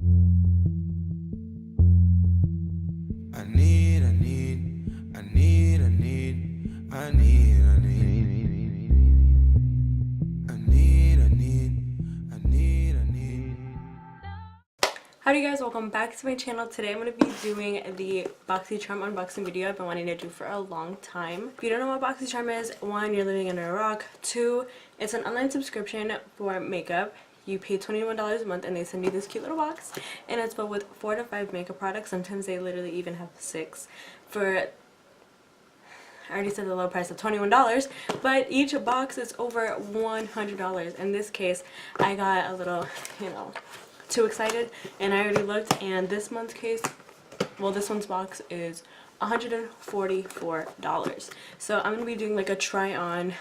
I need, I need, I need, I need, I need, I need, I need, I need, I need, I need. Howdy guys, welcome back to my channel. Today I'm going to be doing the Boxycharm unboxing video I've been wanting to do for a long time. If you don't know what Boxycharm is, 1, you're living under a rock. 2, it's an online subscription for makeup. You pay $21 a month and they send you this cute little box, and it's filled with 4 to 5 makeup products. Sometimes they literally even have 6 for, I already said the low price of $21, but each box is over $100. In this case, I got a little, too excited, and I already looked, and this month's case, well, this one's box is $144. So I'm gonna be doing like a try on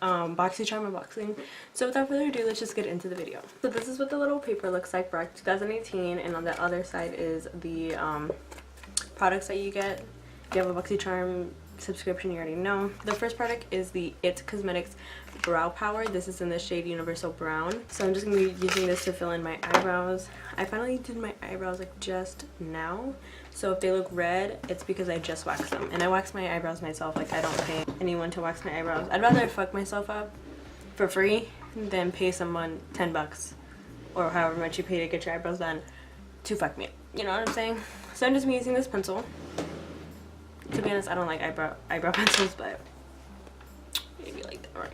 Boxycharm unboxing. So without further ado, let's just get into the video. So this is what the little paper looks like for 2018, and on the other side is the products that you get. If you have a Boxycharm subscription, you already know. The first product is the It Cosmetics Brow Power. This is in the shade Universal Brown. So I'm just going to be using this to fill in my eyebrows. I finally did my eyebrows like just now. So if they look red, it's because I just waxed them. And I wax my eyebrows myself. Like, I don't pay anyone to wax my eyebrows. I'd rather fuck myself up for free than pay someone 10 bucks or however much you pay to get your eyebrows done to fuck me up. You know what I'm saying? So I'm just using this pencil. To be honest, I don't like eyebrow pencils, but maybe like that right.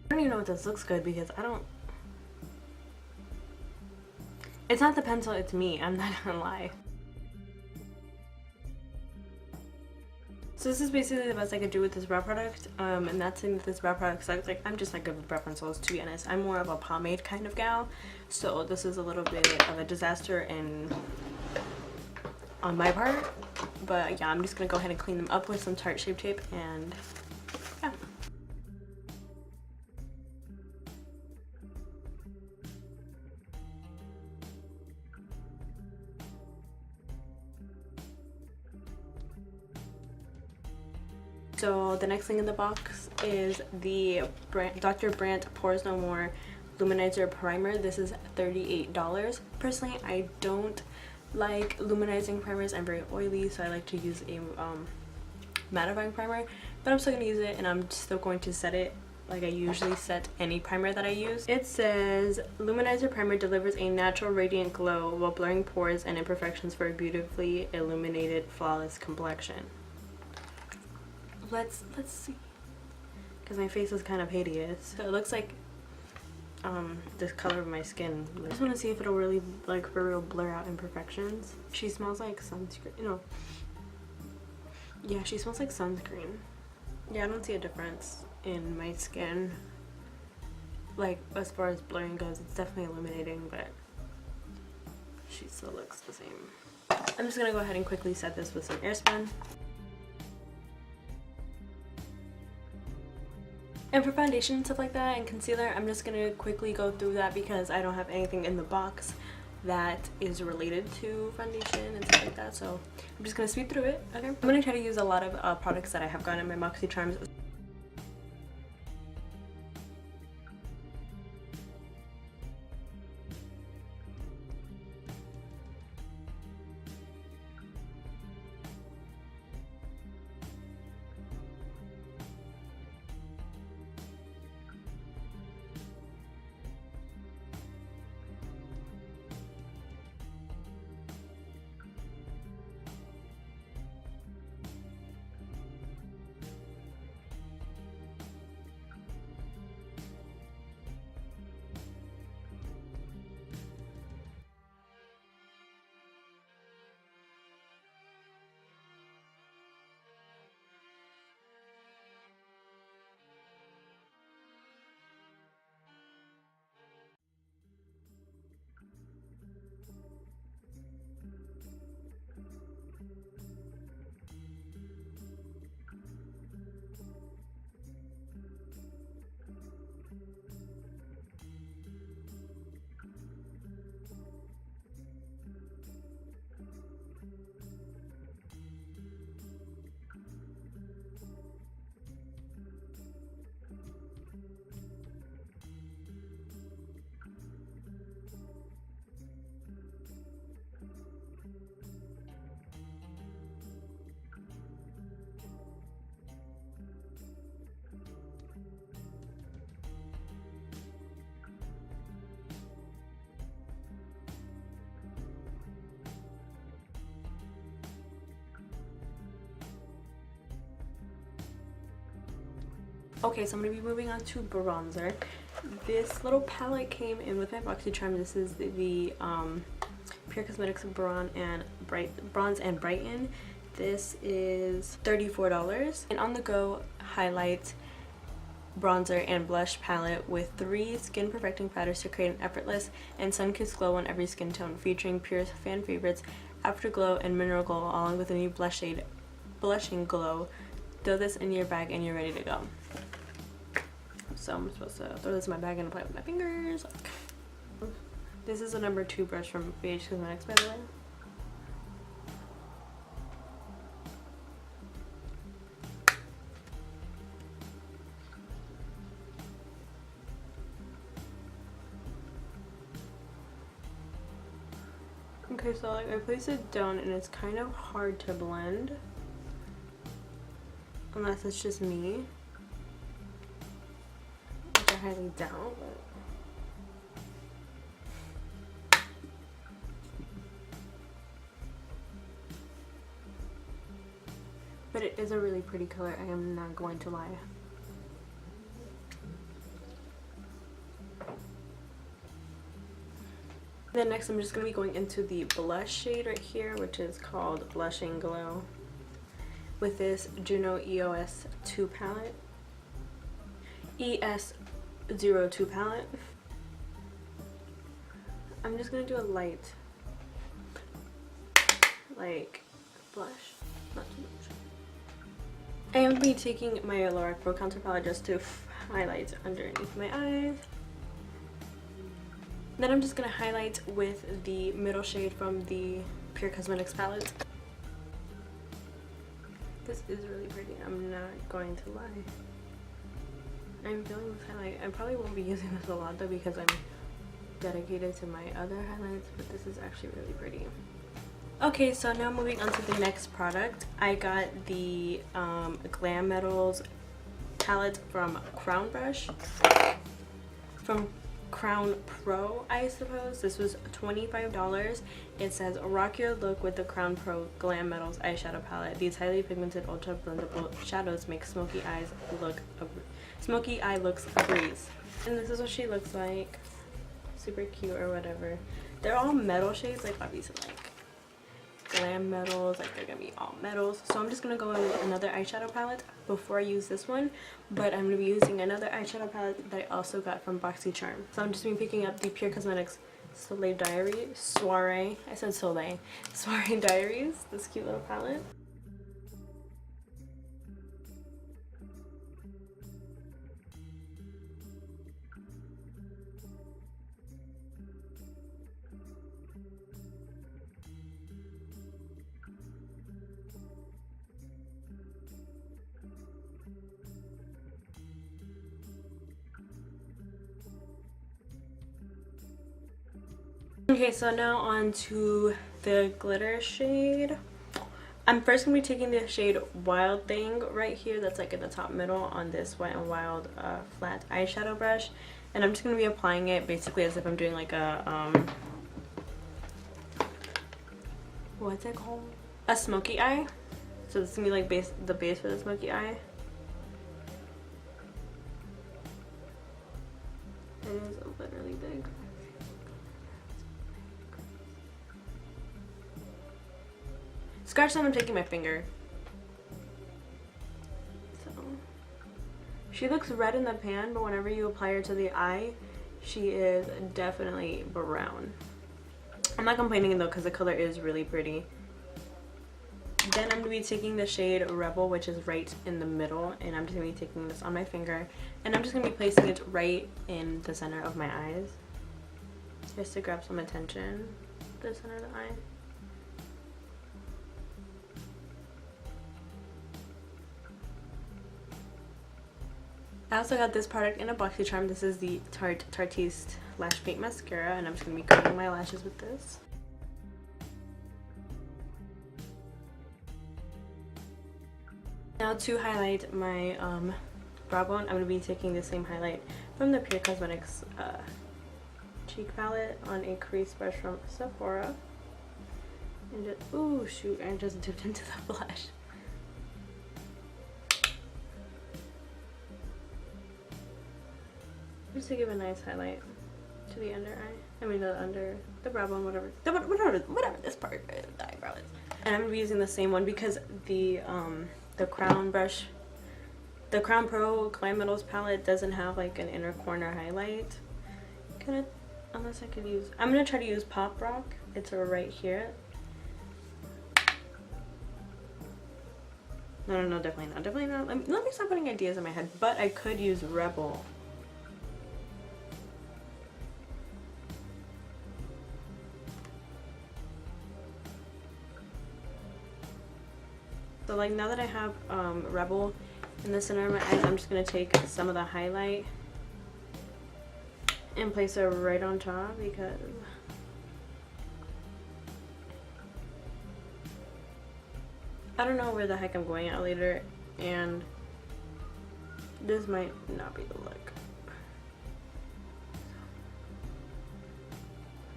I don't even know if this looks good because I don't. It's not the pencil, it's me. I'm not gonna lie. So this is basically the best I could do with this brow product, and that's in this brow product sucks. Like, I'm just not good with brow pencils, to be honest. I'm more of a pomade kind of gal, so this is a little bit of a disaster on my part. But yeah, I'm just gonna go ahead and clean them up with some Tarte Shape Tape, and yeah. So the next thing in the box is the Dr. Brandt Pores No More Luminizer Primer. This is $38. Personally, I don't like luminizing primers. I'm very oily, so I like to use a mattifying primer. But I'm still going to use it, and I'm still going to set it like I usually set any primer that I use. It says, Luminizer Primer delivers a natural radiant glow while blurring pores and imperfections for a beautifully illuminated, flawless complexion. Let's see, because my face is kind of hideous. So it looks like this color of my skin. I just want to see if it'll really, like, for real blur out imperfections. She smells like sunscreen. Yeah, she smells like sunscreen. Yeah, I don't see a difference in my skin. Like, as far as blurring goes, it's definitely illuminating, but she still looks the same. I'm just gonna go ahead and quickly set this with some airspun. And for foundation and stuff like that and concealer, I'm just going to quickly go through that because I don't have anything in the box that is related to foundation and stuff like that. So I'm just going to speed through it. Okay. I'm going to try to use a lot of products that I have gotten in my Boxycharms. Okay, so I'm going to be moving on to bronzer. This little palette came in with my Boxycharm. This is the Pure Cosmetics Bronze and Brighten. This is $34. And on the go highlight, bronzer and blush palette with 3 skin perfecting powders to create an effortless and sun-kissed glow on every skin tone, featuring Pure's fan favorites Afterglow and Mineral Glow, along with a new blush shade Blushing Glow. Throw this in your bag and you're ready to go. So I'm supposed to throw this in my bag and apply it with my fingers. This is a number 2 brush from BH Cosmetics, by the way. Okay, so like I place it down and it's kind of hard to blend, unless it's just me, which I highly doubt. But it is a really pretty color, I am not going to lie. Then next I'm just going to be going into the blush shade right here, which is called Blushing Glow, with this Juno EOS 2 palette. ES02 palette. I'm just going to do a light, like, blush, not too much. I am going to be taking my Lorac Pro Contour palette just to highlight underneath my eyes. Then I'm just going to highlight with the middle shade from the Pure Cosmetics palette. This is really pretty, I'm not going to lie. I'm feeling this highlight. I probably won't be using this a lot though because I'm dedicated to my other highlights, but this is actually really pretty. Okay, so now moving on to the next product. I got the Glam Metals palette from Crown Pro, I suppose. This was $25. It says rock your look with the Crown Pro Glam Metals eyeshadow palette. These highly pigmented ultra blendable shadows make smoky eye looks a breeze. And this is what she looks like. Super cute or whatever. They're all metal shades, like obviously like Glam Metals, like they're gonna be all metals. So I'm just gonna go in with another eyeshadow palette before I use this one, but I'm gonna be using another eyeshadow palette that I also got from Boxycharm. So I'm just gonna be picking up the Pure Cosmetics Soleil Diaries, Soiree Diaries, this cute little palette. Okay, so now on to the glitter shade. I'm first going to be taking the shade Wild Thing right here, that's like in the top middle on this Wet n Wild flat eyeshadow brush. And I'm just going to be applying it basically as if I'm doing like a, what's it called? A smoky eye. So this is going to be like the base for the smoky eye. It is literally big. Scratch that, I'm taking my finger. So she looks red in the pan, but whenever you apply her to the eye, she is definitely brown. I'm not complaining though because the color is really pretty. Then I'm going to be taking the shade Rebel, which is right in the middle, and I'm just going to be taking this on my finger, and I'm just going to be placing it right in the center of my eyes, just to grab some attention, the center of the eye. I also got this product in a Boxycharm. This is the Tarteist Lash Paint Mascara, and I'm just going to be curling my lashes with this. Now to highlight my brow bone, I'm going to be taking the same highlight from the Pure Cosmetics cheek palette on a crease brush from Sephora. And just, ooh shoot, I just dipped into the blush. just to give a nice highlight to the under eye. I mean the brow bone, whatever this part is, the eyebrow is. And I'm gonna be using the same one because the Crown brush, the Crown Pro Climb Metals palette doesn't have like an inner corner highlight. Unless I could use, I'm gonna try to use Pop Rock. It's right here. No, definitely not. Let me stop putting ideas in my head. But I could use Rebel. So like now that I have Rebel in the center of my eyes, I'm just gonna take some of the highlight and place it right on top because I don't know where the heck I'm going at later, and this might not be the look.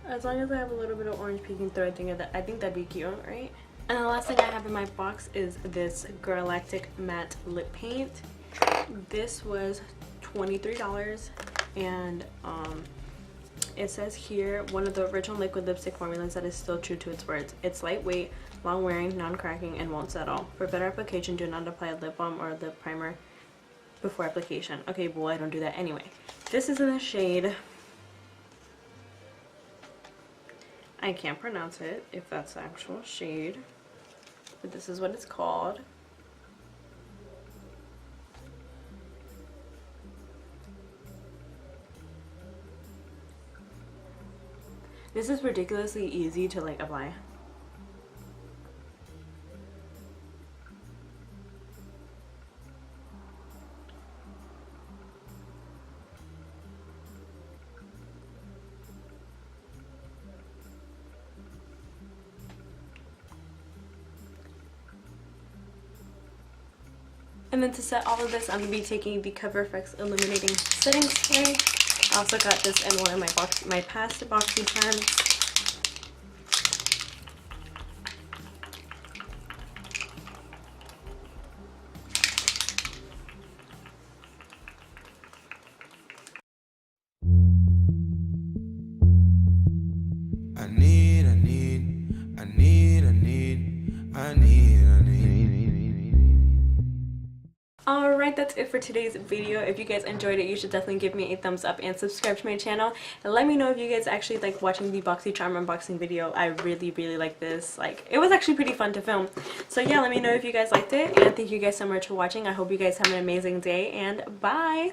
As long as I have a little bit of orange peeking through, I think that'd be cute, right? And the last thing I have in my box is this Ghirardelly matte lip paint. This was $23, and it says here, one of the original liquid lipstick formulas that is still true to its words. It's lightweight, long wearing, non-cracking, and won't settle. For better application, do not apply a lip balm or a lip primer before application. Okay, well, I don't do that anyway. This is in the shade, I can't pronounce it if that's the actual shade, but this is what it's called. This is ridiculously easy to like apply. And then to set all of this, I'm going to be taking the Cover FX Illuminating Setting Spray. I also got this in one of my past Boxycharms. Alright, that's it for today's video. If you guys enjoyed it, you should definitely give me a thumbs up and subscribe to my channel. And let me know if you guys actually like watching the Boxycharm unboxing video. I really like this. Like, it was actually pretty fun to film. So yeah, let me know if you guys liked it. And thank you guys so much for watching. I hope you guys have an amazing day, and bye!